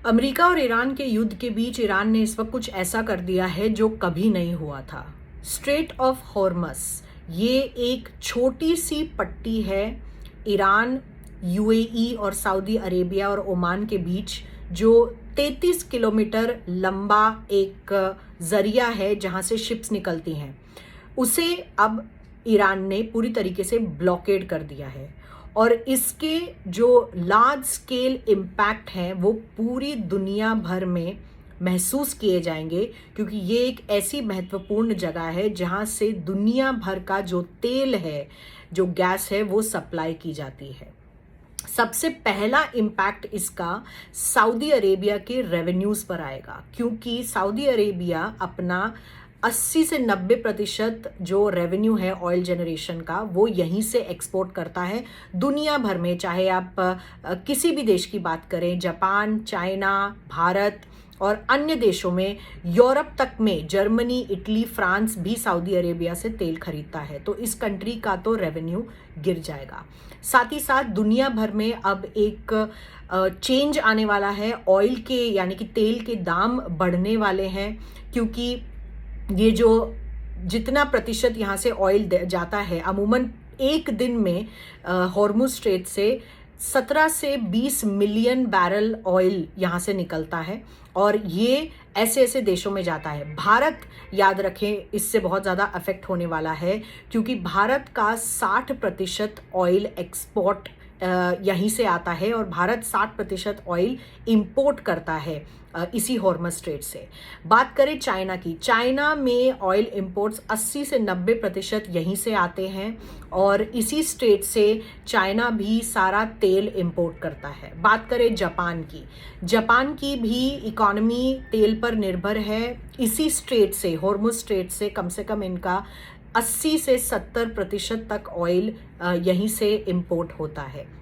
America और Iran के युद्ध के बीच ईरान ने इस वक्त कुछ ऐसा कर दिया है जो कभी नहीं हुआ था। स्ट्रेट ऑफ हॉर्मस, ये एक छोटी सी पट्टी है ईरान, यूएई और सऊदी अरेबिया और ओमान के बीच, जो 33 किलोमीटर लंबा एक जरिया है जहां से शिप्स निकलती हैं। उसे अब ईरान ने पूरी तरीके से ब्लॉकेड कर दिया है और इसके जो लार्ज स्केल इम्पैक्ट हैं वो पूरी दुनिया भर में महसूस किए जाएंगे, क्योंकि ये एक ऐसी महत्वपूर्ण जगह है जहां से दुनिया भर का जो तेल है, जो गैस है, वो सप्लाई की जाती है। सबसे पहला इम्पैक्ट इसका सऊदी अरेबिया के रेवेन्यूज पर आएगा, क्योंकि सऊदी अरेबिया अपना 80 से 90% जो रेवेन्यू है ऑयल जनरेशन का, वो यहीं से एक्सपोर्ट करता है दुनिया भर में। चाहे आप किसी भी देश की बात करें, जापान, चाइना, भारत और अन्य देशों में, यूरोप तक में, जर्मनी, इटली, फ्रांस भी सऊदी अरेबिया से तेल खरीदता है। तो इस कंट्री का तो रेवेन्यू गिर जाएगा। साथ ही साथ दुनिया भर में अब एक चेंज आने वाला है। ऑयल के यानी कि तेल के दाम बढ़ने वाले हैं, क्योंकि ये जो जितना प्रतिशत यहाँ से ऑयल जाता है, अमूमन एक दिन में हॉर्मुज स्ट्रेट से 17 से 20 मिलियन बैरल ऑयल यहाँ से निकलता है और ये ऐसे ऐसे देशों में जाता है। भारत, याद रखें, इससे बहुत ज़्यादा अफेक्ट होने वाला है, क्योंकि भारत का 60% ऑयल एक्सपोर्ट यहीं से आता है और भारत 60% ऑयल इंपोर्ट करता है इसी हॉर्मस स्ट्रेट से। बात करें चाइना की, चाइना में ऑयल इंपोर्ट्स 80 से 90% यहीं से आते हैं और इसी स्ट्रेट से चाइना भी सारा तेल इंपोर्ट करता है। बात करें जापान की, जापान की भी इकोनॉमी तेल पर निर्भर है। इसी स्ट्रेट से, हॉर्मुज स्ट्रेट से कम इनका 80 से 70% तक ऑयल यहीं से इंपोर्ट होता है।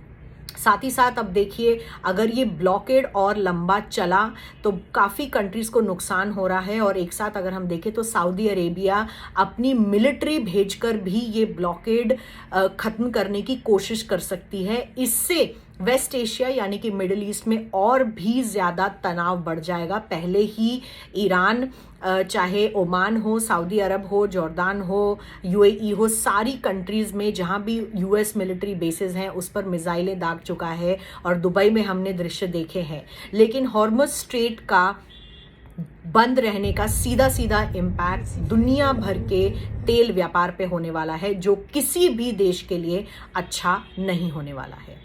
साथ ही साथ अब देखिए, अगर ये ब्लॉकेड और लंबा चला तो काफ़ी कंट्रीज़ को नुकसान हो रहा है। और एक साथ अगर हम देखें तो सऊदी अरेबिया अपनी मिलिट्री भेजकर भी ये ब्लॉकेड ख़त्म करने की कोशिश कर सकती है। इससे वेस्ट एशिया यानी कि मिडिल ईस्ट में और भी ज़्यादा तनाव बढ़ जाएगा। पहले ही ईरान, चाहे ओमान हो, सऊदी अरब हो, जॉर्डान हो, यूएई हो, सारी कंट्रीज़ में जहां भी यूएस मिलिट्री बेसेस हैं उस पर मिसाइलें दाग चुका है और दुबई में हमने दृश्य देखे हैं। लेकिन हॉर्मुज स्ट्रेट का बंद रहने का सीधा सीधा इम्पैक्ट दुनिया भर के तेल व्यापार पे होने वाला है, जो किसी भी देश के लिए अच्छा नहीं होने वाला है।